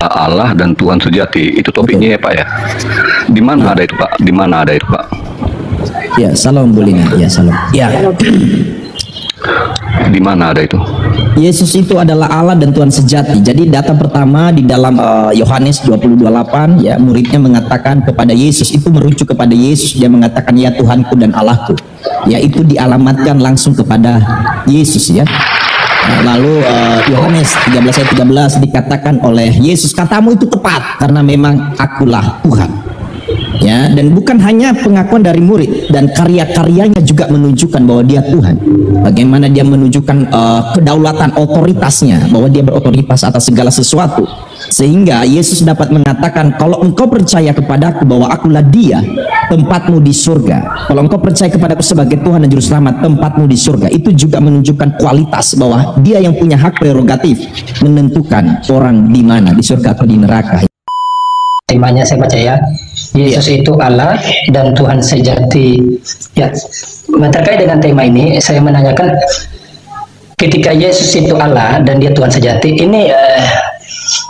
adalah Allah dan Tuhan sejati. Itu topiknya ya Pak ya. Di mana ada itu Pak? Di mana ada itu Pak? Ya, salam bulina. Ya, salam. Ya. Di mana ada itu? Yesus itu adalah Allah dan Tuhan sejati. Jadi data pertama di dalam Yohanes 20:28 ya, muridnya mengatakan kepada Yesus, itu merujuk kepada Yesus. Dia mengatakan ya Tuhanku dan Allahku. Ya, itu dialamatkan langsung kepada Yesus ya. Lalu Yohanes 13 ayat 13 dikatakan oleh Yesus, katamu itu tepat karena memang akulah Tuhan. Ya, dan bukan hanya pengakuan dari murid, dan karya-karyanya juga menunjukkan bahwa dia Tuhan. Bagaimana dia menunjukkan kedaulatan, otoritasnya, bahwa dia berotoritas atas segala sesuatu. Sehingga Yesus dapat mengatakan, kalau engkau percaya kepadaku bahwa akulah dia, tempatmu di surga. Kalau engkau percaya kepadaku sebagai Tuhan dan Juru Selamat, tempatmu di surga. Itu juga menunjukkan kualitas bahwa dia yang punya hak prerogatif menentukan orang di mana, di surga atau di neraka. Temanya saya baca ya, Yesus itu Allah dan Tuhan sejati. Ya, terkait dengan tema ini saya menanyakan, ketika Yesus itu Allah dan dia Tuhan sejati, ini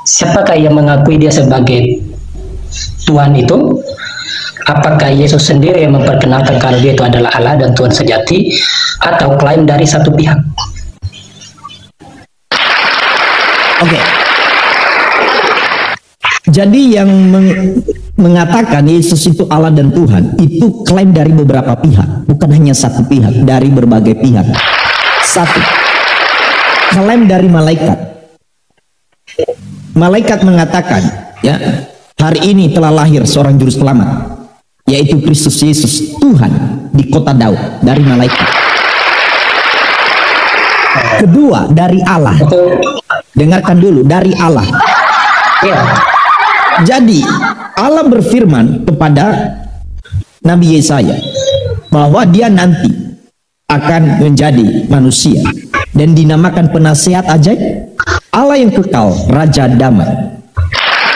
siapakah yang mengakui dia sebagai Tuhan itu? Apakah Yesus sendiri yang memperkenalkan kalau dia itu adalah Allah dan Tuhan sejati, atau klaim dari satu pihak? Oke. Jadi yang mengatakan Yesus itu Allah dan Tuhan itu klaim dari beberapa pihak, bukan hanya satu pihak, dari berbagai pihak. Satu, klaim dari malaikat. Malaikat mengatakan, ya, hari ini telah lahir seorang juru selamat, yaitu Kristus Yesus Tuhan di kota Daud, dari malaikat. Kedua, dari Allah. Dengarkan dulu, dari Allah. Ya. Jadi Allah berfirman kepada Nabi Yesaya bahwa dia nanti akan menjadi manusia dan dinamakan penasihat ajaib, Allah yang kekal, Raja Damai.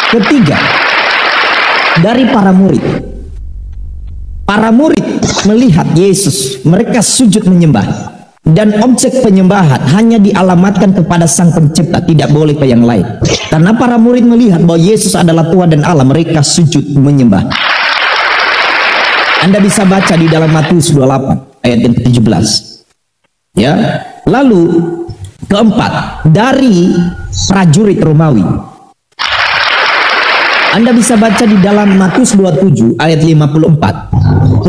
Ketiga, dari para murid. Para murid melihat Yesus, mereka sujud menyembah. Dan objek penyembahan hanya dialamatkan kepada Sang Pencipta, tidak boleh ke yang lain. Karena para murid melihat bahwa Yesus adalah Tuhan dan Allah, mereka sujud menyembah. Anda bisa baca di dalam Matius 28 ayat yang ke-17. Ya. Lalu keempat, dari prajurit Romawi. Anda bisa baca di dalam Matius 27 ayat 54.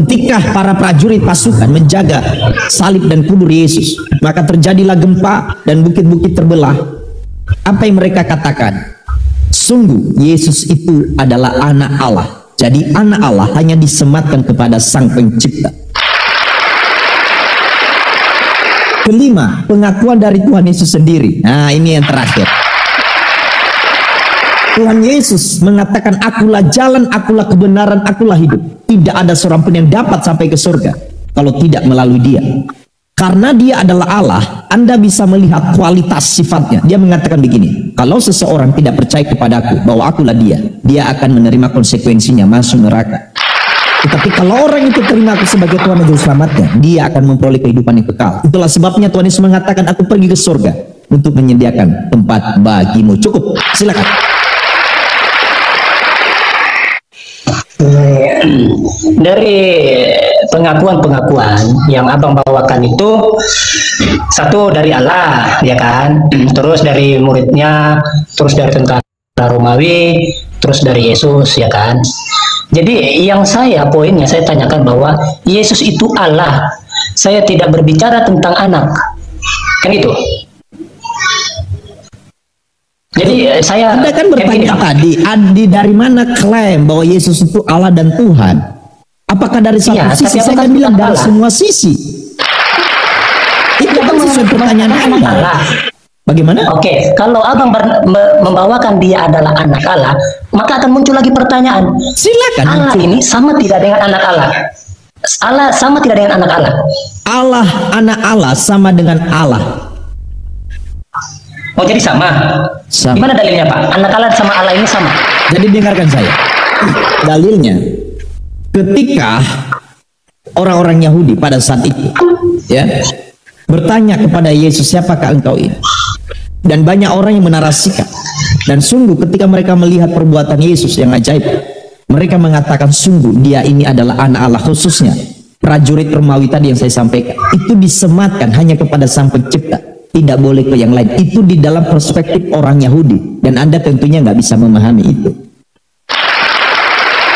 Ketika para prajurit pasukan menjaga salib dan kubur Yesus, maka terjadilah gempa dan bukit-bukit terbelah. Apa yang mereka katakan? Sungguh Yesus itu adalah anak Allah. Jadi anak Allah hanya disematkan kepada Sang Pencipta. Kelima, pengakuan dari Tuhan Yesus sendiri. Nah, ini yang terakhir. Tuhan Yesus mengatakan, akulah jalan, akulah kebenaran, akulah hidup. Tidak ada seorang pun yang dapat sampai ke surga kalau tidak melalui dia. Karena dia adalah Allah, Anda bisa melihat kualitas sifatnya. Dia mengatakan begini, kalau seseorang tidak percaya kepadaku bahwa akulah dia, dia akan menerima konsekuensinya, masuk neraka. Tetapi kalau orang itu terima aku sebagai Tuhan dan Juru Selamatnya, dia akan memperoleh kehidupan yang kekal. Itulah sebabnya Tuhan Yesus mengatakan, aku pergi ke surga untuk menyediakan tempat bagimu. Cukup, silakan. Dari pengakuan-pengakuan yang abang bawakan itu, satu dari Allah, ya kan, terus dari muridnya, terus dari tentara Romawi, terus dari Yesus, ya kan. Jadi yang poinnya saya tanyakan bahwa Yesus itu Allah. Saya tidak berbicara tentang anak, kan itu. Jadi Anda kan bertanya tadi, dari mana klaim bahwa Yesus itu Allah dan Tuhan? Apakah dari satu sisi? Saya kan bilang dari semua sisi. Itu kan sesuai pertanyaan Anda. Bagaimana? Oke, kalau abang membawakan dia adalah anak Allah, maka akan muncul lagi pertanyaan. Silakan. Allah ini sama tidak dengan anak Allah? Allah sama tidak dengan anak Allah? Allah, anak Allah sama dengan Allah. Oh, jadi sama. Gimana dalilnya, Pak? Anak Allah sama Allah ini sama. Jadi dengarkan saya. Dalilnya, ketika orang-orang Yahudi pada saat itu, ya, bertanya kepada Yesus, siapakah engkau ini? Dan banyak orang yang menarasikan Dan sungguh ketika mereka melihat perbuatan Yesus yang ajaib, mereka mengatakan sungguh dia ini adalah anak Allah. Khususnya prajurit Romawi tadi yang saya sampaikan, itu disematkan hanya kepada Sang Pencipta, tidak boleh ke yang lain. Itu di dalam perspektif orang Yahudi, dan Anda tentunya nggak bisa memahami itu.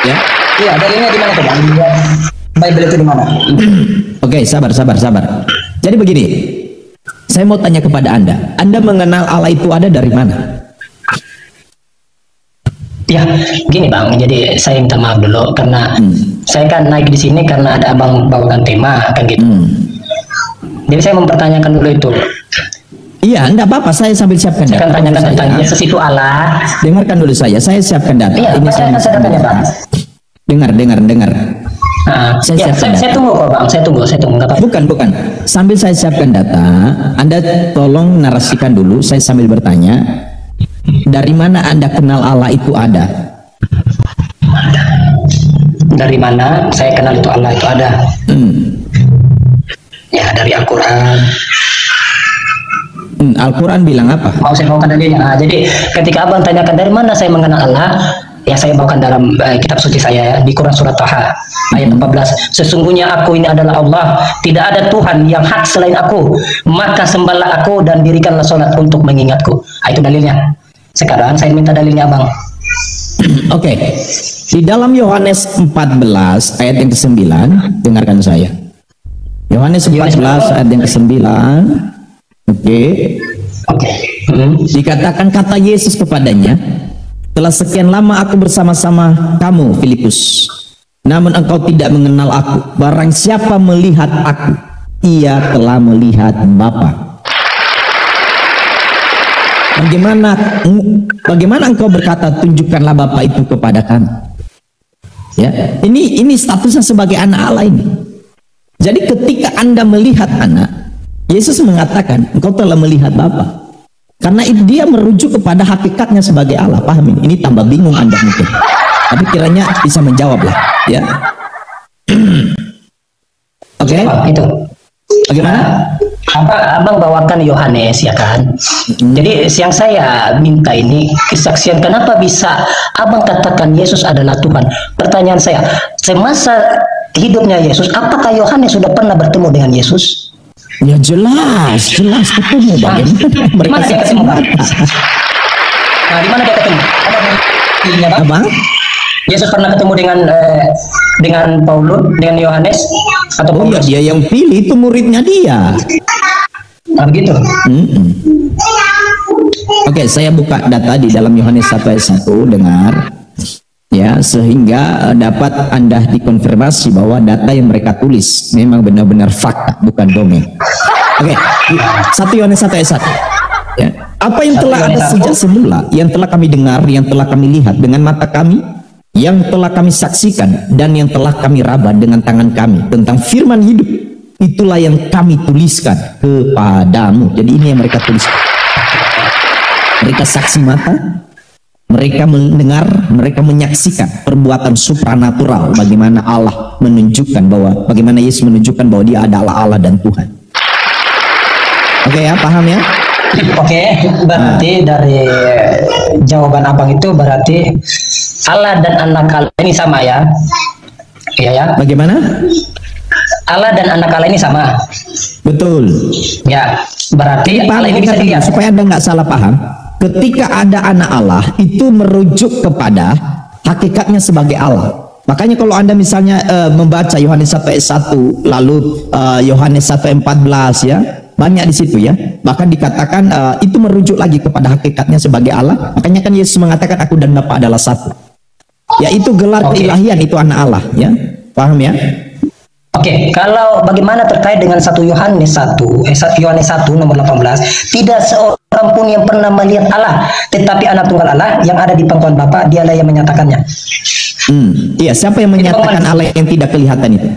Ya, Iya, dalilnya di mana tuh, Bang? Bible itu di mana? Oke, sabar. Jadi begini, saya mau tanya kepada Anda mengenal Allah itu ada dari mana? Ya, gini Bang, jadi saya minta maaf dulu karena saya kan naik di sini karena ada Abang bawakan tema kan gitu. Jadi saya mempertanyakan dulu itu. Iya, enggak apa-apa, saya sambil siapkan Saya akan data. tanyakan tentang Yesus itu Allah. Dengarkan dulu saya siapkan data. Iya, Ini saya tanya Bang. dengar. Nah, Saya siapkan saya tunggu kok Bang, saya tunggu nggak apa-apa. Bukan. Sambil saya siapkan data, Anda tolong narasikan dulu, saya sambil bertanya. Dari mana Anda kenal Allah itu ada? Dari mana saya kenal itu Allah itu ada? Ya, dari Al-Quran. Al-Quran bilang apa? Mau saya bawakan dalilnya. Nah, jadi ketika Abang tanyakan dari mana saya mengenal Allah, ya saya bawakan dalam kitab suci saya ya, di Quran surat Taha ayat 14. Sesungguhnya aku ini adalah Allah, tidak ada Tuhan yang hak selain aku, maka sembahlah aku dan dirikanlah sholat untuk mengingatku. Nah, itu dalilnya. Sekarang saya minta dalilnya Abang. Oke. Di dalam Yohanes 14 ayat yang ke-9, dengarkan saya. Yohanes 14 ayat yang ke-9. Oke. Dikatakan kata Yesus kepadanya, telah sekian lama aku bersama-sama kamu, Filipus, namun engkau tidak mengenal aku. Barang siapa melihat aku, ia telah melihat Bapa. Bagaimana engkau berkata, tunjukkanlah Bapa itu kepada kami? Ya, ini statusnya sebagai anak Allah ini. Jadi ketika Anda melihat anak, Yesus mengatakan engkau telah melihat Bapa. Karena itu dia merujuk kepada hakikatnya sebagai Allah. Paham ini? Ini tambah bingung Anda mungkin. Tapi kiranya bisa menjawab lah, ya. Oke. Itu. Bagaimana? Abang bawakan Yohanes ya kan. Jadi yang saya minta ini kesaksian kenapa bisa Abang katakan Yesus adalah Tuhan. Pertanyaan saya, semasa hidupnya Yesus, apakah Yohanes sudah pernah bertemu dengan Yesus? Ya jelas ketemu. Bagaimana mereka Mana dia ketemu, Bang? Nah, di mana dia ketemu? Ada buktinya, Bang? Abang? Yesus pernah ketemu dengan Paulus, dengan Yohanes atau Oh iya, Paulus? dia yang pilih, itu muridnya dia. Nah, begitu. Oke, saya buka data di dalam Yohanes 1 ayat 1, dengar. Ya, sehingga dapat Anda dikonfirmasi bahwa data yang mereka tulis memang benar-benar fakta, bukan dongeng. Oke, 1 Yohanes 1 ayat 1. Ya. Apa yang telah ada sejak semula, yang telah kami dengar, yang telah kami lihat dengan mata kami, yang telah kami saksikan, dan yang telah kami raba dengan tangan kami tentang firman hidup, itulah yang kami tuliskan kepadamu. Jadi ini yang mereka tuliskan. Mereka saksi mata, mereka mendengar, mereka menyaksikan perbuatan supranatural, bagaimana Allah menunjukkan bahwa, bagaimana Yesus menunjukkan bahwa dia adalah Allah dan Tuhan. Oke ya, paham ya? Oke, berarti dari jawaban Abang itu berarti Allah dan anak Allah ini sama ya? Iya ya? Bagaimana? Allah dan anak Allah ini sama. Betul. Ya, berarti Allah ini bisa dilihat. Supaya Anda nggak salah paham, ketika ada anak Allah itu merujuk kepada hakikatnya sebagai Allah. Makanya kalau Anda misalnya membaca Yohanes 1 ayat 1, lalu Yohanes 1 ayat 14 ya, banyak di situ ya. Bahkan dikatakan itu merujuk lagi kepada hakikatnya sebagai Allah. Makanya kan Yesus mengatakan aku dan Bapa adalah satu. Ya, itu gelar keilahian, itu anak Allah ya. Paham ya? Oke, kalau bagaimana terkait dengan 1 Yohanes 1, Yohanes 1 nomor 18, tidak seorang pun yang pernah melihat Allah, tetapi anak tunggal Allah yang ada di pangkuan Bapa, dialah yang menyatakannya. Iya, siapa yang menyatakan Allah yang tidak kelihatan itu?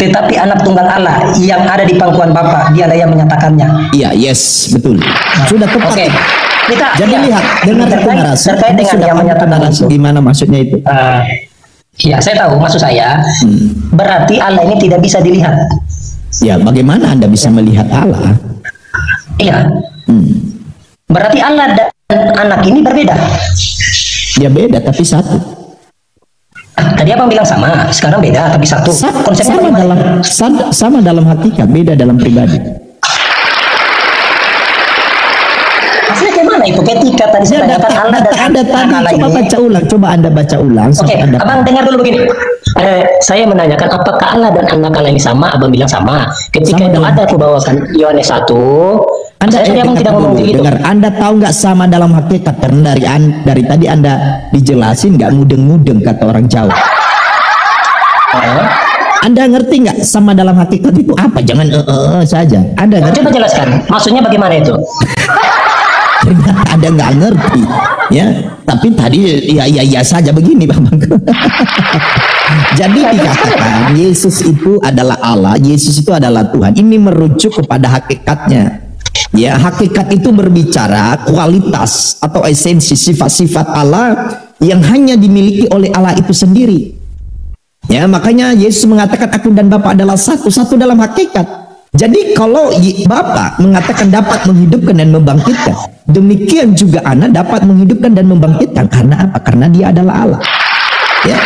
Tetapi anak tunggal Allah yang ada di pangkuan Bapa, dialah yang menyatakannya. Iya, yes, betul. Sudah tepat. Oke. Kita Jadi lihat, dengar narasi. terkait dengan yang menyatakan narasi itu. gimana maksudnya itu? Ya, saya tahu maksud saya. Berarti Allah ini tidak bisa dilihat. Ya, bagaimana Anda bisa melihat Allah? Iya. Berarti Allah dan anak ini berbeda. Dia beda tapi satu. Tadi abang bilang sama, sekarang beda tapi satu. Konsepnya sama dalam hakikat, beda dalam pribadi. Maksudnya kayak mana itu? Ketika tadi saya tanyakan Allah dan Anda tadi coba Anda baca ulang. Oke, abang dengar dulu begini. Saya menanyakan apakah Allah dan anak Allah ini sama? Abang bilang sama. Ketika itu ada aku bawakan Yohanes 1. Anda abang tidak ngomong begitu. Dengar, Anda tahu nggak sama dalam hakikat? Karena dari tadi Anda dijelasin nggak mudeng-mudeng kata orang Jawa. Anda ngerti nggak sama dalam hakikat itu apa? Jangan saja. Anda ngerti? Coba jelaskan. Maksudnya bagaimana itu? Ternyata Anda nggak ngerti, ya. Tapi tadi ya saja begini, Bang. Jadi dikatakan Yesus itu adalah Allah, Yesus itu adalah Tuhan. Ini merujuk kepada hakikatnya. Ya, hakikat itu berbicara kualitas atau esensi sifat-sifat Allah yang hanya dimiliki oleh Allah itu sendiri. Ya, makanya Yesus mengatakan aku dan Bapa adalah satu dalam hakikat. Jadi kalau Bapa mengatakan dapat menghidupkan dan membangkitkan, demikian juga Anak dapat menghidupkan dan membangkitkan. Karena apa? Karena Dia adalah Allah. Ya.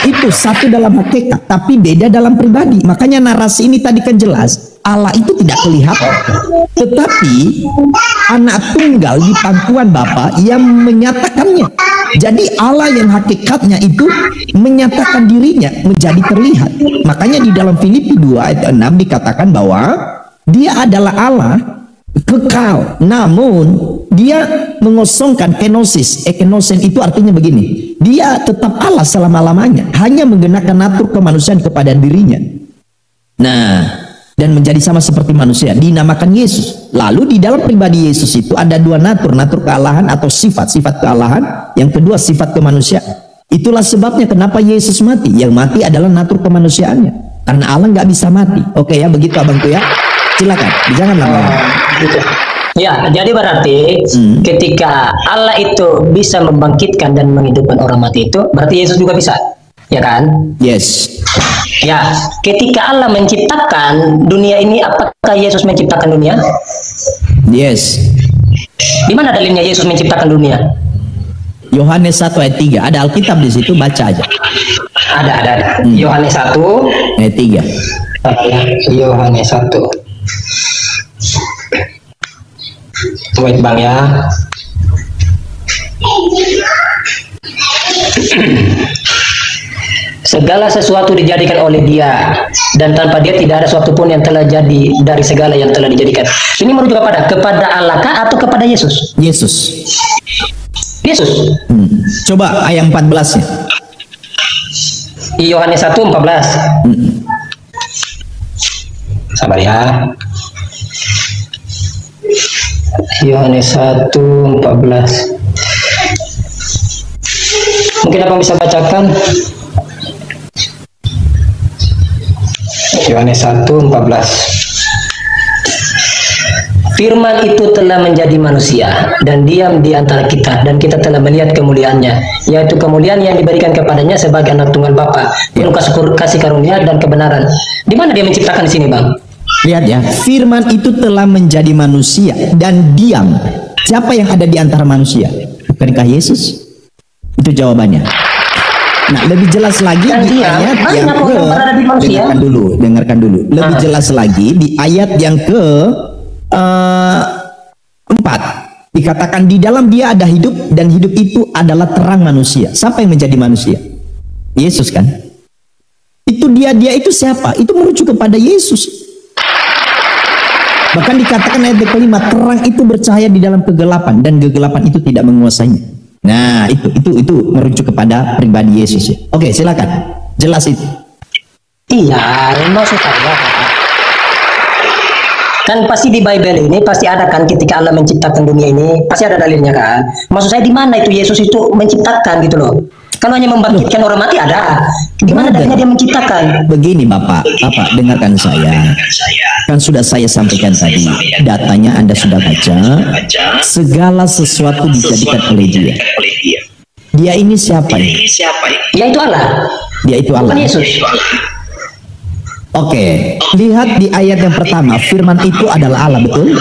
Itu satu dalam hakikat, tapi beda dalam pribadi. Makanya narasi ini tadi kan jelas. Allah itu tidak kelihatan, tetapi Anak tunggal di pangkuan Bapa yang menyatakannya. Jadi Allah yang hakikatnya itu menyatakan dirinya menjadi terlihat. Makanya di dalam Filipi 2 ayat 6 dikatakan bahwa Dia adalah Allah kekal, namun Dia mengosongkan kenosis. Kenosen itu artinya begini, Dia tetap Allah selama-lamanya, hanya menggunakan natur kemanusiaan kepada dirinya. Nah, dan menjadi sama seperti manusia, dinamakan Yesus. Lalu di dalam pribadi Yesus itu ada dua natur kealahan atau sifat kealahan, yang kedua sifat kemanusiaan. Itulah sebabnya kenapa Yesus mati. Yang mati adalah natur kemanusiaannya, karena Allah nggak bisa mati. Oke ya, begitu abangku ya. Silakan, jangan lama. Ya, jadi berarti ketika Allah itu bisa membangkitkan dan menghidupkan orang mati itu, berarti Yesus juga bisa, ya kan? Yes. Ya, ketika Allah menciptakan dunia ini, apakah Yesus menciptakan dunia? Yes. Di mana dalilnya Yesus menciptakan dunia? Yohanes 1 ayat 3. Ada Alkitab di situ, baca aja. Ada. Yohanes 1 ayat 3. Yohanes 1. Wait Bang ya. Segala sesuatu dijadikan oleh Dia, dan tanpa Dia tidak ada sesuatu pun yang telah jadi dari segala yang telah dijadikan. Ini merujuk kepada Allah kah atau kepada Yesus? Yesus. Coba ayat 14-nya. Yohanes 1:14. Sabar ya. Yohanes 1:14. Mungkin abang bisa bacakan? Yohanes 1:14. Firman itu telah menjadi manusia dan diam di antara kita, dan kita telah melihat kemuliaannya, yaitu kemuliaan yang diberikan kepadanya sebagai anak tunggal Bapa, penuh kasih karunia dan kebenaran. Di mana Dia menciptakan di sini, Bang? Lihat ya, firman itu telah menjadi manusia dan diam. Siapa yang ada di antara manusia? Bukankah Yesus? Itu jawabannya. Nah, lebih jelas lagi di ayat yang ke, dengarkan dulu. Lebih jelas lagi di ayat yang ke 4 dikatakan di dalam Dia ada hidup, dan hidup itu adalah terang manusia. Siapa yang menjadi manusia? Yesus kan? Itu dia itu siapa? Itu merujuk kepada Yesus. Bahkan dikatakan ayat kelima, terang itu bercahaya di dalam kegelapan, dan kegelapan itu tidak menguasainya. Nah, itu merujuk kepada pribadi Yesus ya. Oke, silakan. Jelas itu. Iya, maksud saya kan pasti di Bible ini pasti ada kan, ketika Allah menciptakan dunia ini pasti ada dalilnya kan. Maksud saya di mana itu Yesus itu menciptakan gitu loh. Kalau hanya membangkitkan orang mati ada. Di mana dalilnya Dia menciptakan? Begini Bapak, dengarkan saya. Kan sudah saya sampaikan tadi, datanya Anda sudah baca. Segala sesuatu dijadikan oleh Dia. Dia ini siapa ya? Ya itu Allah. Dia itu Allah. Bukan Yesus. Oke, lihat di ayat yang pertama, firman itu adalah Allah, betul?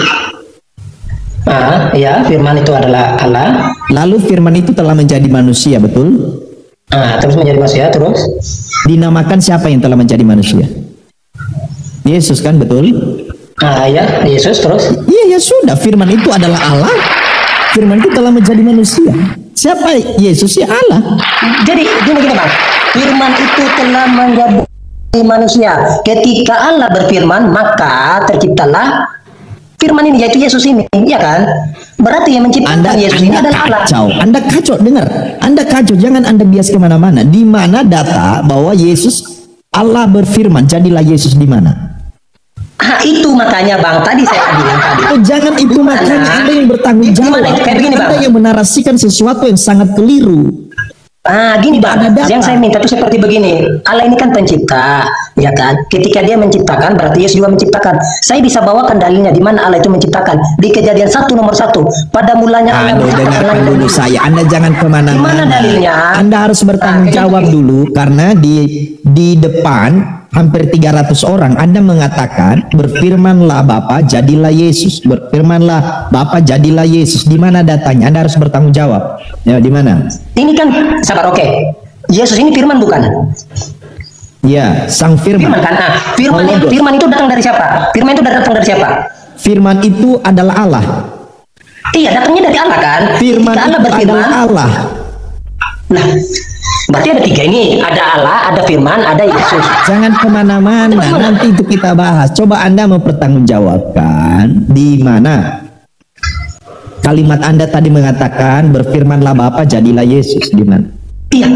Ya, firman itu adalah Allah. Lalu firman itu telah menjadi manusia, betul? Terus menjadi manusia, terus Dinamakan siapa yang telah menjadi manusia? Yesus kan, betul? ya, Yesus, terus Iya, ya sudah, firman itu adalah Allah. Firman itu telah menjadi manusia. Siapa Yesus? Ya Allah. jadi gini Bang, firman itu telah menjadi manusia. Ketika Allah berfirman, maka terciptalah firman ini, yaitu Yesus ini, ya kan? Berarti yang menciptakan Yesus ini adalah Allah. Anda kacau, dengar. Anda kacau, jangan Anda bias kemana-mana. Di mana data bahwa Yesus, Allah berfirman, jadilah Yesus di mana? Itu makanya Bang, tadi saya bilang tadi. Jangan itu makanya Anda yang bertanggung jawab. Kayak begini, Bang. Anda yang menarasikan sesuatu yang sangat keliru. Gini Bang, yang saya minta itu seperti begini. Allah ini kan pencipta, ya kan? Ketika dia menciptakan, berarti Yesus juga menciptakan. Saya bisa bawakan dalilnya di mana Allah itu menciptakan. Di Kejadian 1 nomor 1. Pada mulanya Allah dengarkan dulu saya. Anda jangan kemana-mana. Gimana dalilnya? Anda harus bertanggung jawab dulu, karena di depan hampir 300 orang Anda mengatakan, berfirmanlah Bapa jadilah Yesus, berfirmanlah Bapa jadilah Yesus. Di mana datanya? Anda harus bertanggung jawab. Ya, di mana? Ini kan sabar, oke. Yesus ini firman bukan? Ya, sang firman. Firman kan? Firman itu datang dari siapa? Firman itu datang dari siapa? Firman itu adalah Allah. Iya, datangnya dari Allah kan? Firman Allah itu berfirman, adalah Allah. Nah, berarti ada 3 ini. Ada Allah, ada firman, ada Yesus. Jangan kemana-mana, nanti itu kita bahas. Coba Anda mempertanggungjawabkan di mana kalimat Anda tadi mengatakan, berfirmanlah Bapa jadilah Yesus, di mana? Iya,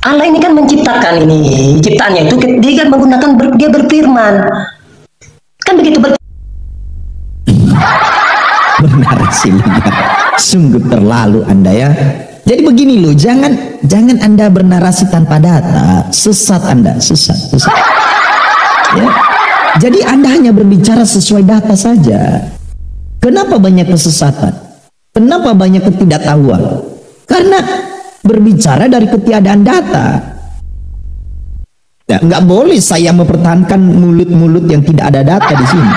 Allah ini kan menciptakan ini. Ciptaannya itu dia kan menggunakan dia berfirman. Kan begitu Bernarasi liar. Sungguh terlalu Anda ya. Jadi begini loh, jangan Anda bernarasi tanpa data. Sesat Anda, sesat. Ya. Jadi Anda hanya berbicara sesuai data saja. Kenapa banyak kesesatan? Kenapa banyak ketidaktahuan? Karena berbicara dari ketiadaan data. Ya, nggak boleh saya mempertahankan mulut-mulut yang tidak ada data di sini.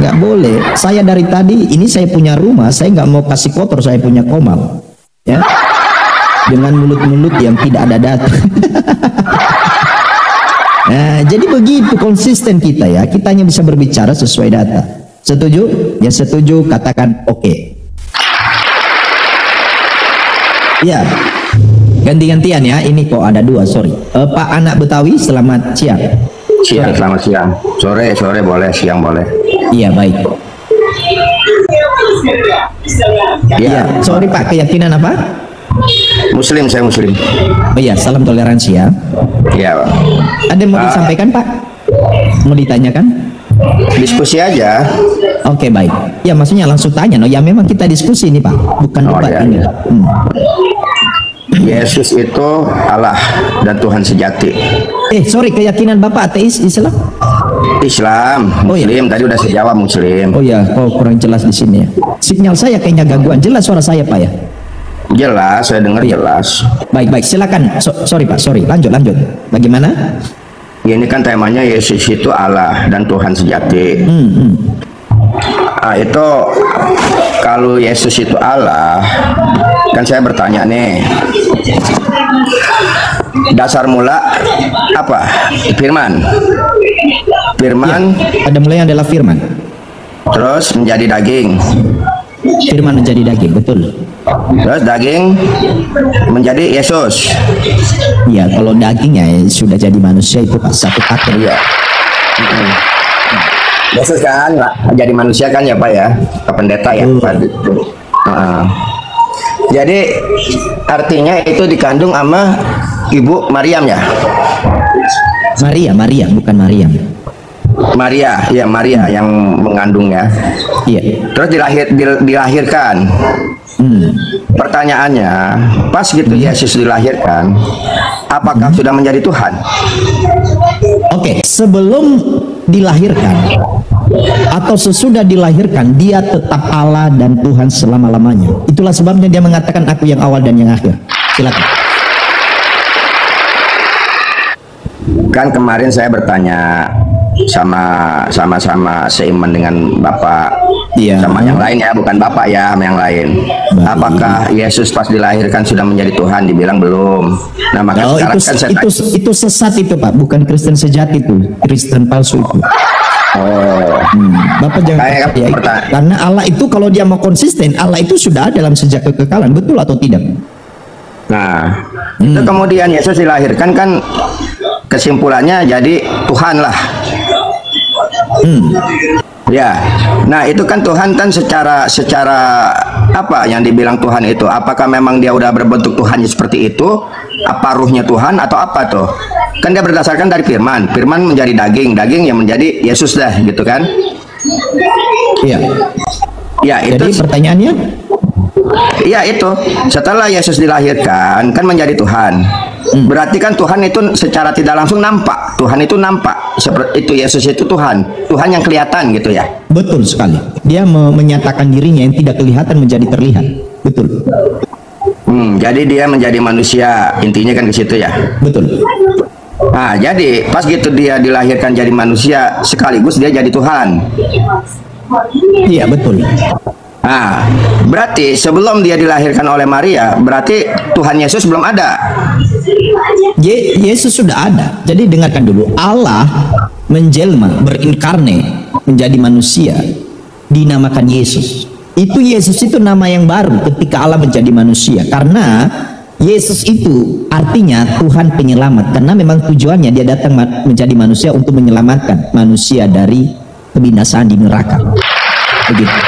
Nggak boleh. Saya dari tadi ini saya punya rumah, saya nggak mau kasih kotor saya punya komal. Ya, dengan mulut-mulut yang tidak ada data. Nah, jadi begitu konsisten kita ya. Kita hanya bisa berbicara sesuai data. Setuju? Ya setuju, katakan oke. Ya, ganti-gantian ya. Ini kok ada 2, sorry. Pak Anak Betawi, selamat siang. Siang, selamat siang. Sore boleh, siang boleh. Iya, baik. Iya, sorry Pak, keyakinan apa? Muslim, saya Muslim. Oh iya, salam toleransi ya. Iya, Pak. Ada yang mau disampaikan Pak? Mau ditanyakan? Diskusi aja. Oke, baik. Ya maksudnya langsung tanya. No, ya memang kita diskusi nih Pak, bukan debat ya, ini. ya. Yesus itu Allah dan Tuhan sejati. Sorry, keyakinan Bapak ateis, Islam? Islam, Muslim. Tadi udah saya jawab Muslim. Oh ya, kurang jelas di sini ya. Sinyal saya kayaknya gangguan. Jelas suara saya Pak ya? Jelas, saya dengar jelas. Baik, silakan. Sorry Pak, lanjut. Bagaimana? Ini kan temanya Yesus itu Allah dan Tuhan sejati. Itu kalau Yesus itu Allah, kan saya bertanya nih, dasar mula apa? Firman. Ya, pada mulanya adalah firman. Terus menjadi daging. Firman menjadi daging, betul. Terus daging menjadi Yesus. Ya, kalau dagingnya sudah jadi manusia itu satu paket. Iya. Yesus kan jadi manusia kan ya Pak ya, Pak Pendeta ya Pak. Jadi artinya itu dikandung sama Ibu Maryam ya. Maria bukan Maryam. Maria yang mengandungnya. Iya. Terus dilahirkan. Pertanyaannya, pas gitu Yesus dilahirkan, apakah sudah menjadi Tuhan? Oke, sebelum dilahirkan atau sesudah dilahirkan, dia tetap Allah dan Tuhan selama-lamanya. Itulah sebabnya dia mengatakan aku yang awal dan yang akhir. Silakan. Kan kemarin saya bertanya, sama-sama seiman dengan Bapak, Iya. sama yang lain ya, bukan Bapak ya, sama yang lain. Baik. Apakah Yesus pas dilahirkan sudah menjadi Tuhan? Dibilang belum. Nah, maka Oh, sekarang itu, kan saya itu sesat itu Pak, bukan Kristen sejati itu, Kristen palsu itu. oh, Bapak jangan Kayak percaya itu. pertanyaan. Karena Allah itu kalau dia mau konsisten, Allah itu sudah ada dalam sejak kekekalan, betul atau tidak? nah, itu kemudian Yesus dilahirkan kan kesimpulannya jadi Tuhan lah. Ya, nah itu kan Tuhan kan secara apa yang dibilang Tuhan itu? Apakah memang dia udah berbentuk Tuhannya seperti itu? Apa ruhnya Tuhan atau apa tuh? Kan dia berdasarkan dari firman. Firman menjadi daging, daging yang menjadi Yesus dah, gitu kan? Iya. Ya itu. Jadi pertanyaannya, Iya itu. Setelah Yesus dilahirkan kan menjadi Tuhan. Berarti kan Tuhan itu secara tidak langsung nampak. Tuhan itu nampak. Seperti itu Yesus itu Tuhan. Tuhan yang kelihatan gitu ya. betul sekali. Dia menyatakan dirinya yang tidak kelihatan menjadi terlihat. Betul. Jadi dia menjadi manusia. Intinya kan ke situ ya. Betul. Nah, jadi pas gitu dia dilahirkan jadi manusia sekaligus dia jadi Tuhan. Iya, betul. Nah, berarti sebelum dia dilahirkan oleh Maria, berarti Tuhan Yesus belum ada. Yesus sudah ada. Jadi dengarkan dulu. Allah menjelma, berinkarne, menjadi manusia, dinamakan Yesus. Itu Yesus itu nama yang baru ketika Allah menjadi manusia. Karena Yesus itu artinya Tuhan penyelamat. Karena memang tujuannya dia datang menjadi manusia untuk menyelamatkan manusia dari kebinasaan di neraka. Begitu.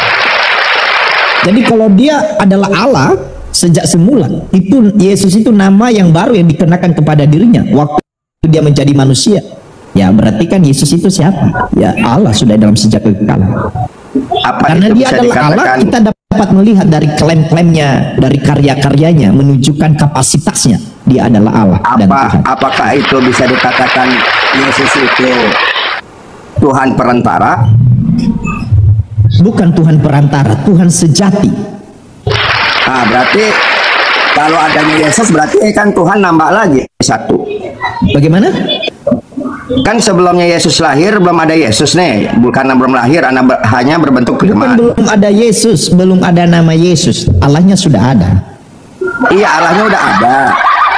Jadi kalau dia adalah Allah sejak semula, itu Yesus itu nama yang baru yang dikenakan kepada dirinya waktu dia menjadi manusia. Ya berarti kan Yesus itu siapa? Ya Allah sudah dalam sejak kekekalan. Apa Karena itu dia bisa adalah Allah, dikatakan? kita dapat melihat dari klaim-klaimnya, dari karya-karyanya, menunjukkan kapasitasnya. Dia adalah Allah dan Tuhan. Apakah itu bisa dikatakan Yesus itu Tuhan perantara? Bukan Tuhan perantara, Tuhan sejati. Nah, berarti kalau adanya Yesus berarti kan Tuhan nambah lagi satu. Bagaimana? Kan sebelumnya Yesus lahir belum ada Yesus nih, bukan belum lahir, hanya berbentuk Bukan firman. belum ada Yesus, belum ada nama Yesus. Allahnya sudah ada. Iya, Allahnya udah ada.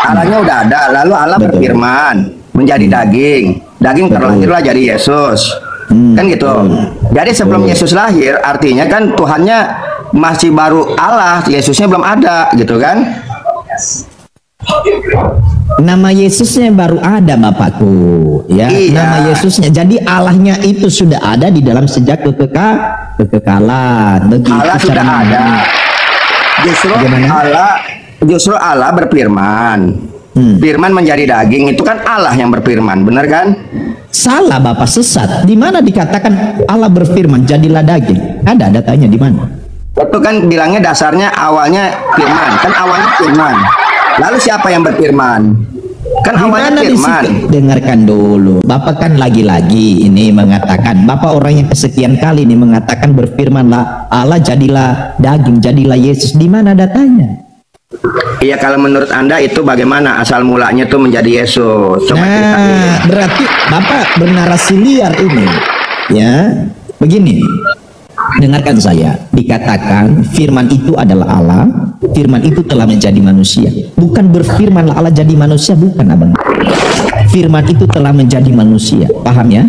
Allahnya udah ada. Lalu Allah Betul. berfirman menjadi daging. Daging terlahirlah jadi Yesus. Kan gitu. Jadi sebelum Yesus lahir, artinya kan Tuhannya masih baru Allah, Yesusnya belum ada, gitu kan? Nama Yesusnya baru ada Bapakku, ya. Iya. Nama Yesusnya. Jadi Allahnya itu sudah ada di dalam sejak kekekalan. Begitu Allah sudah cara ada. Bagaimana? Justru Allah berfirman. Firman menjadi daging itu kan Allah yang berfirman, benar kan? Salah Bapak, sesat. Di mana dikatakan Allah berfirman jadilah daging? Ada datanya di mana? Itu kan bilangnya dasarnya awalnya firman, kan awalnya firman. Lalu siapa yang berfirman? Kan Di awalnya mana di firman. situ? Dengarkan dulu. Bapak kan lagi-lagi ini mengatakan, Bapak orang yang kesekian kali ini mengatakan berfirmanlah Allah jadilah daging, jadilah Yesus. Di mana datanya? Iya, kalau menurut Anda itu bagaimana asal mulanya tuh menjadi Yesus? Coba ceritain. Nah, berarti Bapak bernarasi liar ini. Ya, begini. Dengarkan saya. Dikatakan firman itu adalah Allah. Firman itu telah menjadi manusia. Bukan berfirmanlah Allah jadi manusia, bukan abang. Firman itu telah menjadi manusia. Paham ya?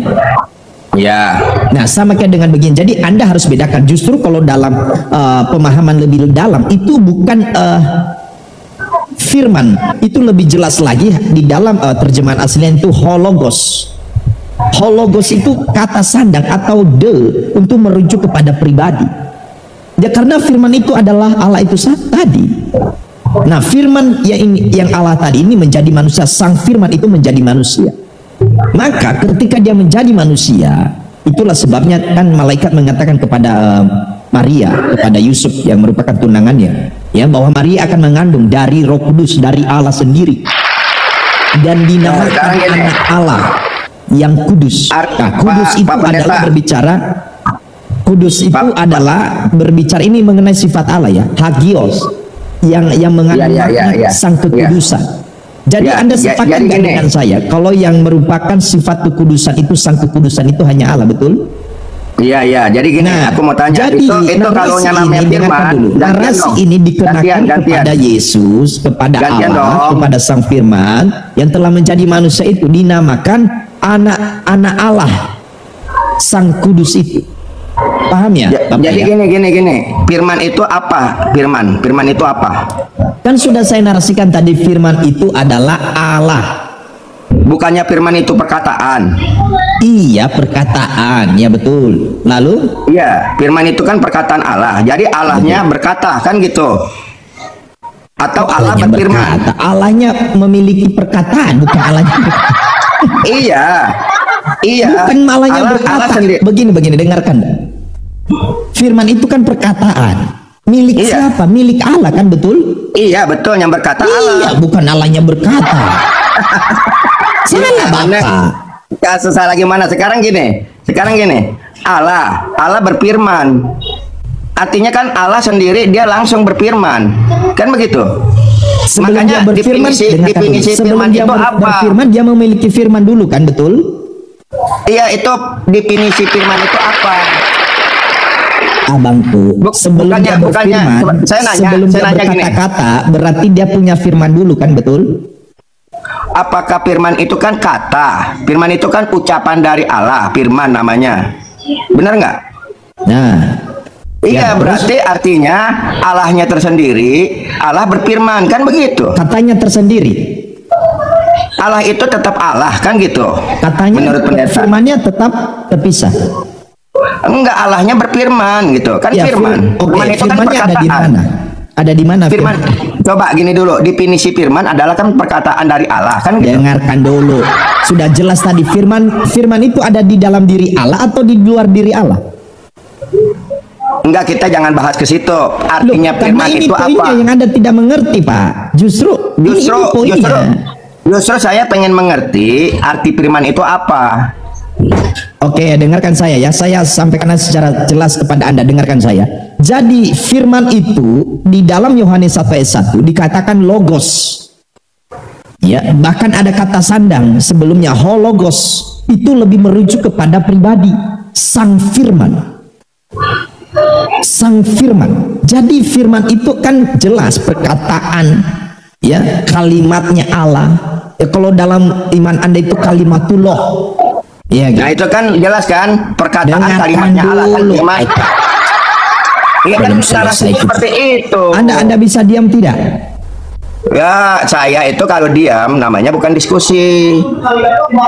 Ya. Nah, sama kayak dengan begini. Jadi Anda harus bedakan. Justru kalau dalam pemahaman lebih dalam itu bukan firman, itu lebih jelas lagi di dalam terjemahan aslinya itu hologos. Hologos itu kata sandang atau untuk merujuk kepada pribadi. Ya, karena firman itu adalah Allah itu tadi. Nah, firman yang Allah tadi ini menjadi manusia. Sang firman itu menjadi manusia. Maka ketika dia menjadi manusia, itulah sebabnya kan malaikat mengatakan kepada Maria, kepada Yusuf yang merupakan tunangannya, ya, bahwa Maria akan mengandung dari Roh Kudus, dari Allah sendiri, dan dinamakan anak Allah yang kudus. Nah, kudus itu adalah berbicara. Kudus itu adalah berbicara ini mengenai sifat Allah, ya, hagios, yang mengandung sang kekudusan. Jadi Ya, Anda ya, sepakat jadi nggak gini. dengan saya kalau yang merupakan sifat kekudusan itu, sang kekudusan itu hanya Allah, betul? Iya, iya. Jadi gini, aku mau tanya. jadi Itu kalau narasi namanya ini, dengarkan firman, dulu. gantian Narasi dong. ini dikenakan Gantian. kepada Yesus, kepada Gantian Allah, dong. kepada sang firman yang telah menjadi manusia itu, dinamakan anak-anak Allah, sang kudus itu. Paham ya? Bapak Jadi ya? gini. Firman itu apa? Firman itu apa? Kan sudah saya narasikan tadi, firman itu adalah Allah. Bukannya firman itu perkataan. Iya, perkataan, ya betul. Lalu Iya, firman itu kan perkataan Allah. Jadi Allahnya berkata, kan gitu. Atau Allah Allahnya berfirman. berkata, Allahnya memiliki perkataan, bukan Allahnya berkata. Iya. Iya. Bukan Allahnya Allah berkata. sendiri. Begini, dengarkan. Firman itu kan perkataan. Milik Iya. siapa? Milik Allah, kan betul? Iya, betul, yang berkata Allah. Iya, bukan Allahnya berkata. Salah Aneh. Bapak. Kasus salah gimana? Sekarang gini. Allah berfirman. Artinya kan Allah sendiri dia langsung berfirman. Kan begitu? Sebelum dia berfirman, dengarkan dulu. definisi Sebelum firman dia itu apa? berfirman, dia memiliki firman dulu, kan betul? Iya, itu definisi firman itu apa? Abangku, sebelum dia berfirman, sebelum dia berkata-kata, berarti dia punya firman dulu, kan betul? Apakah firman itu kan kata? Firman itu kan ucapan dari Allah, firman namanya. Benar nggak? Nah, Iya, ya, berarti artinya Allahnya tersendiri, Allah berfirman, kan begitu? katanya tersendiri. Allah itu tetap Allah, kan gitu? Katanya Menurut pendeta. firmannya tetap terpisah. Enggak, Allahnya berfirman gitu, kan Ya, firman. oke, Firman itu kan firmannya ada di perkataan. mana? Ada di mana Firman, coba gini dulu, definisi firman adalah kan perkataan dari Allah, kan gitu? Dengarkan dulu. Sudah jelas tadi, firman itu ada di dalam diri Allah atau di luar diri Allah? Enggak, kita jangan bahas ke situ. Artinya Loh, firman karena ini itu poinnya apa? yang Anda tidak mengerti, Pak. Justru poinnya. Justru saya pengen mengerti arti firman itu apa. Oke, dengarkan saya ya. Saya sampaikan secara jelas kepada Anda. Dengarkan saya. Jadi firman itu di dalam Yohanes 1 ayat 1 dikatakan logos. Ya, bahkan ada kata sandang sebelumnya, hologos. Itu lebih merujuk kepada pribadi, sang firman. Sang firman. Jadi firman itu kan jelas perkataan, ya, kalimatnya Allah. Ya, kalau dalam iman Anda itu kalimatullah. Ya, gitu. Nah, itu kan jelas kan perkataan kalimatnya Allah kan dulu. firman. Iya kan Belum secara selesai kita. seperti itu. Anda bisa diam tidak? Ya, saya itu kalau diam namanya bukan diskusi.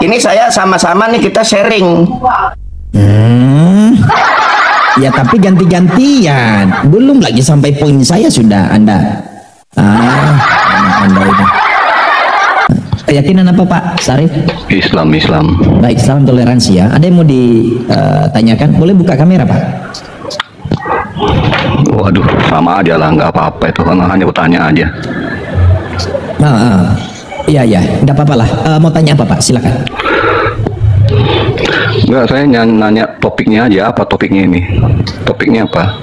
Ini saya sama-sama nih kita sharing. Ya, tapi ganti-gantian. Belum lagi sampai poin saya sudah Anda. Anda itu. Keyakinan apa, Pak Sarif? Islam. Baik, salam toleransi ya. Ada yang mau ditanyakan? Boleh buka kamera, Pak? Waduh, sama aja lah, nggak apa-apa itu, karena hanya bertanya aja. Iya, nggak apa-apa lah. Mau tanya apa, Pak? Silakan. Enggak, saya nanya topiknya aja, apa topiknya ini? Topiknya apa?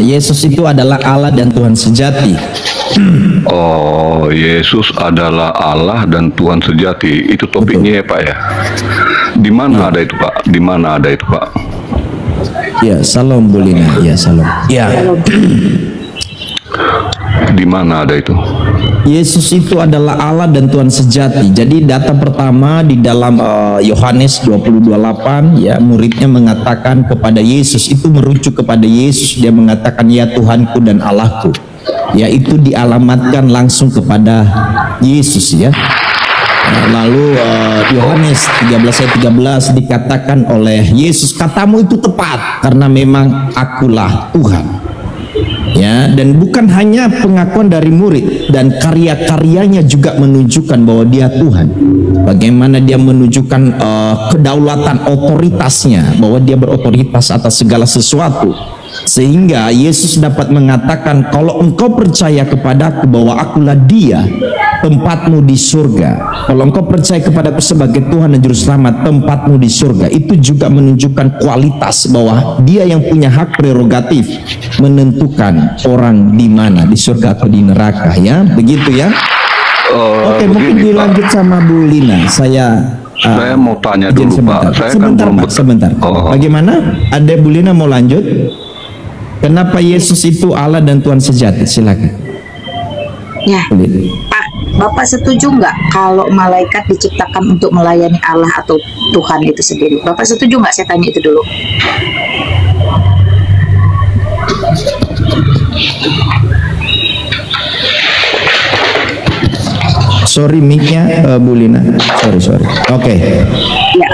Yesus itu adalah Allah dan Tuhan sejati. Oh, Yesus adalah Allah dan Tuhan sejati. Itu topiknya ya, Pak ya. Di mana ada itu, Pak? Di mana ada itu, Pak? Ya, salam Bulina. Ya, salam. Ya. Di mana ada itu? Yesus itu adalah Allah dan Tuhan sejati. Jadi data pertama di dalam Yohanes 20:28 ya, muridnya mengatakan kepada Yesus, itu merujuk kepada Yesus. Dia mengatakan, ya Tuhanku dan Allahku. Ya, itu dialamatkan langsung kepada Yesus ya. Lalu Yohanes 13 ayat 13 dikatakan oleh Yesus, katamu itu tepat karena memang akulah Tuhan. Ya, dan bukan hanya pengakuan dari murid, dan karya-karyanya juga menunjukkan bahwa dia Tuhan. Bagaimana dia menunjukkan kedaulatan otoritasnya, bahwa dia berotoritas atas segala sesuatu. Sehingga Yesus dapat mengatakan, kalau engkau percaya kepadaku bahwa akulah dia, tempatmu di surga. Kalau engkau percaya kepadaku sebagai Tuhan dan Juru Selamat, tempatmu di surga. Itu juga menunjukkan kualitas bahwa dia yang punya hak prerogatif menentukan orang di mana, di surga atau di neraka ya. Begitu ya. Oke, mungkin begini, Pak. dilanjut sama Bu Lina. Saya mau tanya izin dulu, Pak. Saya kan sebentar, belum Pak, sebentar. Oh. Bagaimana? Ada Bu Lina mau lanjut? Kenapa Yesus itu Allah dan Tuhan sejati? Silakan. Ya, Bu Lina. Pak, Bapak setuju nggak kalau malaikat diciptakan untuk melayani Allah atau Tuhan itu sendiri? Bapak setuju nggak? Saya tanya itu dulu. Sorry mic-nya Bu Lina. Sorry. Oke. Ya,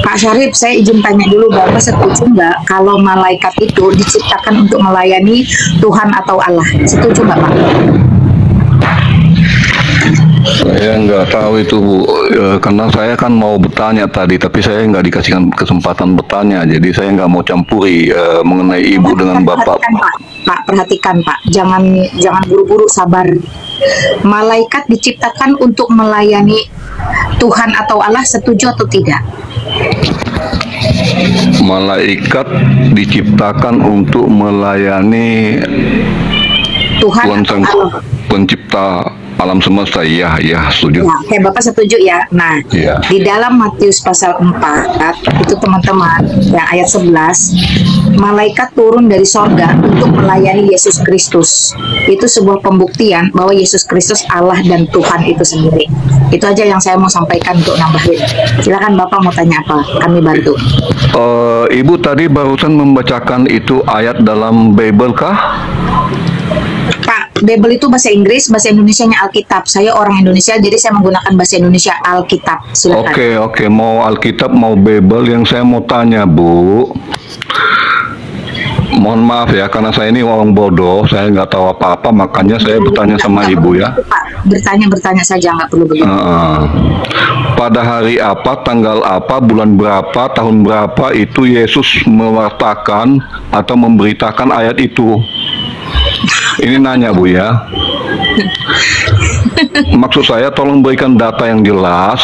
Pak Syarif, saya izin tanya dulu, Bapak setuju nggak kalau malaikat itu diciptakan untuk melayani Tuhan atau Allah? Setuju nggak, Pak? Saya nggak tahu itu, Bu. Karena saya kan mau bertanya tadi, tapi saya nggak dikasihkan kesempatan bertanya, jadi saya nggak mau campuri mengenai Ibu dengan Bapak. Perhatikan, Pak. Jangan buru-buru, sabar. Malaikat diciptakan untuk melayani Tuhan atau Allah, setuju atau tidak? Malaikat diciptakan untuk melayani Tuhan Tuhan atau Sang Allah? Pencipta alam semesta. Ya, setuju. Ya, oke, Bapak setuju ya. Nah, Iya. di dalam Matius pasal 4, itu teman-teman, ya ayat 11, malaikat turun dari sorga untuk melayani Yesus Kristus. Itu sebuah pembuktian bahwa Yesus Kristus Allah dan Tuhan itu sendiri. Itu aja yang saya mau sampaikan untuk nambahin. Silakan Bapak mau tanya apa, kami bantu. Ibu tadi barusan membacakan itu ayat dalam Bible kah? Pak, Bible itu bahasa Inggris, bahasa Indonesianya Alkitab. Saya orang Indonesia, jadi saya menggunakan bahasa Indonesia Alkitab. Silakan. Oke, mau Alkitab, mau Bible. Yang saya mau tanya, Bu, mohon maaf ya, karena saya ini orang bodoh, saya nggak tahu apa-apa, makanya saya bertanya sama Ibu ya. Pak, bertanya saja, nggak perlu begitu. Pada hari apa, tanggal apa, bulan berapa, tahun berapa itu Yesus mewartakan atau memberitakan ayat itu? Ini nanya, Bu ya. Maksud saya tolong berikan data yang jelas.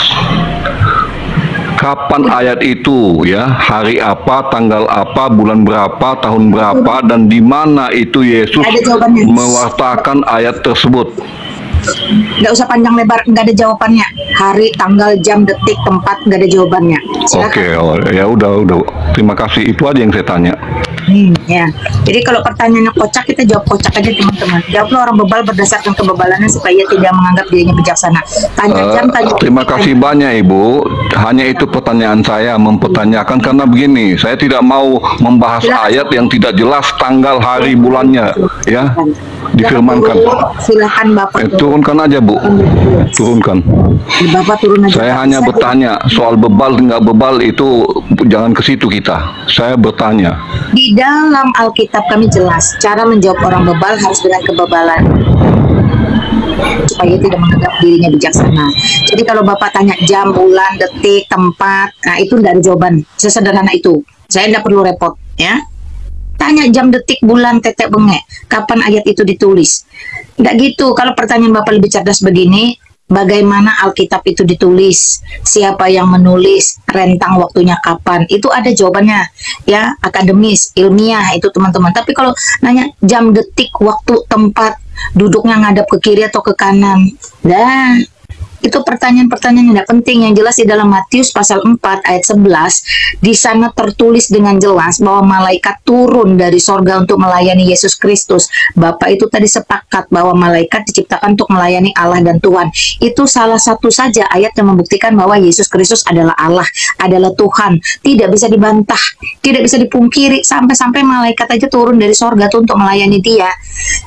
Kapan ayat itu ya? Hari apa, tanggal apa, bulan berapa, tahun berapa, dan di mana itu Yesus Ada jawabannya. mewartakan ayat tersebut? Nggak usah panjang lebar, nggak ada jawabannya. Hari, tanggal, jam, detik, tempat, nggak ada jawabannya. Silakan. Ya udah. Terima kasih. Itu aja yang saya tanya. Ya. Jadi kalau pertanyaannya kocak, kita jawab kocak aja, teman-teman. Jawablah orang bebal berdasarkan kebebalannya supaya tidak menganggap dirinya bijaksana. Tanya jam, tanya. Terima kasih banyak, Ibu. Hanya itu pertanyaan saya, mempertanyakan karena begini, saya tidak mau membahas ayat yang tidak jelas tanggal, hari, bulannya, ya. Difirmankan. Silakan Bapak. Turunkan aja, Bu. Turunkan. Bapak turun aja. Saya hanya bertanya soal bebal nggak bebal itu, jangan ke situ kita. Saya bertanya. Di dalam Alkitab kami jelas cara menjawab orang bebal harus dengan kebebalan supaya tidak menganggap dirinya bijaksana. Jadi kalau Bapak tanya jam, bulan, detik, tempat, nah itu tidak ada jawaban. Sesederhana itu. Saya tidak perlu repot, ya. Tanya jam, detik, bulan, tetek, bengek, kapan ayat itu ditulis. Nggak gitu. Kalau pertanyaan Bapak lebih cerdas begini, bagaimana Alkitab itu ditulis, siapa yang menulis, rentang waktunya kapan, itu ada jawabannya, ya, akademis, ilmiah itu teman-teman. Tapi kalau nanya jam, detik, waktu, tempat, duduknya ngadap ke kiri atau ke kanan, dah itu pertanyaan-pertanyaan yang tidak penting. Yang jelas di dalam Matius pasal 4 ayat 11, di sana tertulis dengan jelas bahwa malaikat turun dari sorga untuk melayani Yesus Kristus. Bapak itu tadi sepakat bahwa malaikat diciptakan untuk melayani Allah dan Tuhan. Itu salah satu saja ayat yang membuktikan bahwa Yesus Kristus adalah Allah, adalah Tuhan. Tidak bisa dibantah, tidak bisa dipungkiri. Sampai-sampai malaikat aja turun dari sorga tuh untuk melayani dia.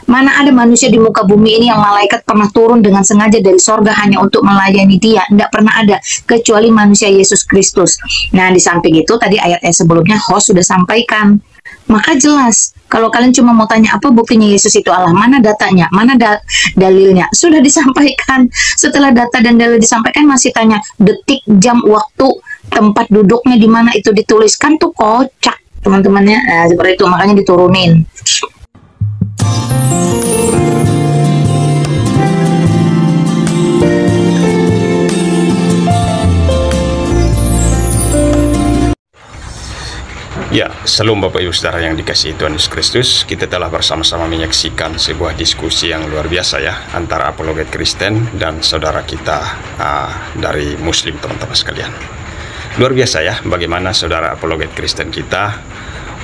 Mana ada manusia di muka bumi ini yang malaikat pernah turun dengan sengaja dari sorga hanya untuk melayani dia? Tidak pernah ada, kecuali manusia Yesus Kristus. Nah, di samping itu tadi ayat-ayat sebelumnya host sudah sampaikan. Maka jelas, kalau kalian cuma mau tanya apa buktinya Yesus itu Allah, mana datanya, mana dalilnya, sudah disampaikan. Setelah data dan dalil disampaikan masih tanya detik, jam, waktu, tempat duduknya di mana itu dituliskan, tuh kocak teman-temannya. Nah, seperti itu, makanya diturunin. Ya, Salam Bapak Ibu Saudara yang dikasihi Tuhan Yesus Kristus. Kita telah bersama-sama menyaksikan sebuah diskusi yang luar biasa ya, antara apologet Kristen dan saudara kita dari Muslim, teman-teman sekalian. Luar biasa ya, bagaimana saudara apologet Kristen kita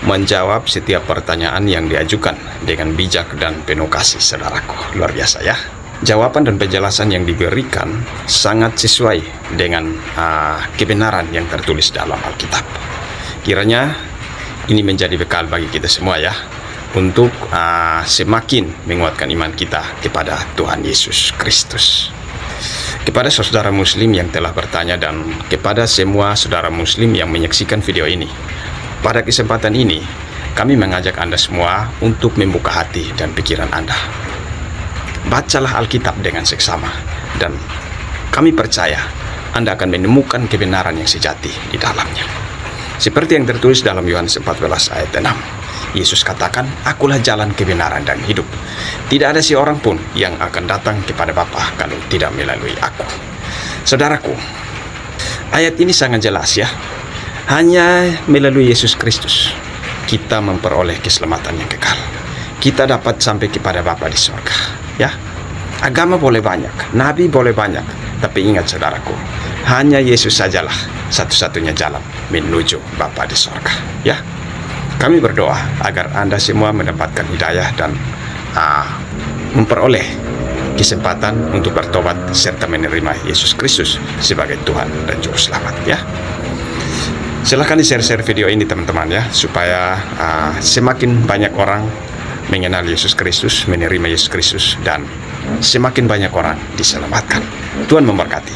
menjawab setiap pertanyaan yang diajukan dengan bijak dan penuh kasih, saudaraku. Luar biasa ya. Jawaban dan penjelasan yang diberikan sangat sesuai dengan kebenaran yang tertulis dalam Alkitab. Kiranya ini menjadi bekal bagi kita semua ya, untuk semakin menguatkan iman kita kepada Tuhan Yesus Kristus. Kepada saudara muslim yang telah bertanya dan kepada semua saudara muslim yang menyaksikan video ini, pada kesempatan ini kami mengajak Anda semua untuk membuka hati dan pikiran Anda. Bacalah Alkitab dengan seksama, dan kami percaya Anda akan menemukan kebenaran yang sejati di dalamnya. Seperti yang tertulis dalam Yohanes 14 ayat 6. Yesus katakan, "Akulah jalan, kebenaran, dan hidup. Tidak ada seorang pun yang akan datang kepada Bapa kalau tidak melalui aku." Saudaraku, ayat ini sangat jelas ya. Hanya melalui Yesus Kristus kita memperoleh keselamatan yang kekal. Kita dapat sampai kepada Bapa di surga ya. Agama boleh banyak, nabi boleh banyak, tapi ingat saudaraku, hanya Yesus sajalah satu-satunya jalan menuju Bapa di surga ya. Kami berdoa agar Anda semua mendapatkan hidayah dan memperoleh kesempatan untuk bertobat serta menerima Yesus Kristus sebagai Tuhan dan Juru Selamat ya. Silahkan di-share video ini teman-teman ya, supaya semakin banyak orang mengenal Yesus Kristus, menerima Yesus Kristus, dan semakin banyak orang diselamatkan. Tuhan memberkati.